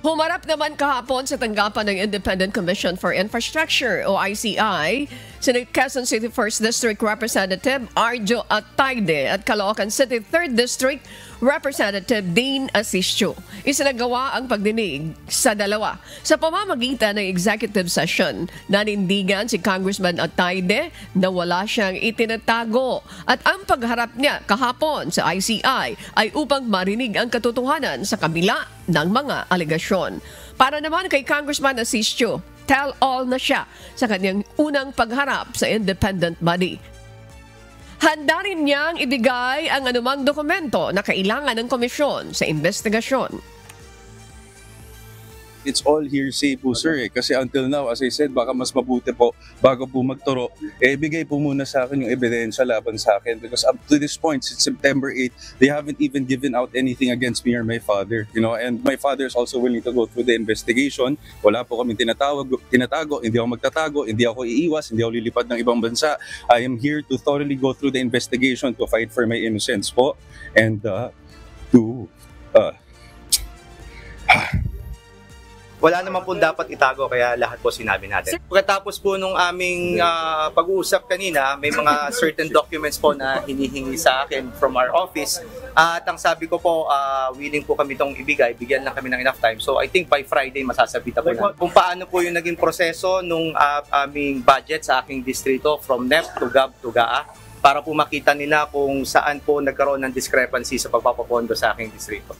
Humarap naman kahapon sa tanggapan ng Independent Commission for Infrastructure o ICI, Senate Quezon City 1st District Representative Arjo Atayde at Caloocan City 3rd District Representative Dean Asisio. Isinagawa ang pagdinig sa dalawa sa pamamagitan ng executive session. Nanindigan si Congressman Atayde na wala siyang itinatago at ang pagharap niya kahapon sa ICI ay upang marinig ang katotohanan sa kabila ng mga alegasyon. Para naman kay Congressman Asisio, tell-all na siya sa kanyang unang pagharap sa independent body. Handa rin niyang ibigay ang anumang dokumento na kailangan ng komisyon sa investigasyon. It's all hearsay po, sir. Kasi until now, as I said, baka mas mabuti po bago po magturo, bigay po muna sa akin yung ebidensya laban sa akin. Because up to this point, since September 8, they haven't even given out anything against me or my father. And my father is also willing to go through the investigation. Wala po kami tinatago, hindi ako magtatago, hindi ako iiwas, hindi ako lilipad ng ibang bansa. I am here to thoroughly go through the investigation to fight for my innocence po. And wala naman po dapat itago, kaya lahat po sinabi natin. Pagkatapos po nung aming pag-uusap kanina, may mga certain documents po na hinihingi sa akin from our office. At ang sabi ko po, willing po kami itong ibigay, bigyan lang kami ng enough time. So I think by Friday masasabita po na. Kung paano po yung naging proseso nung aming budget sa aking distrito from NEP to GAB to GAA, para po makita nila kung saan po nagkaroon ng discrepancy sa pagpapapondo sa aking distrito.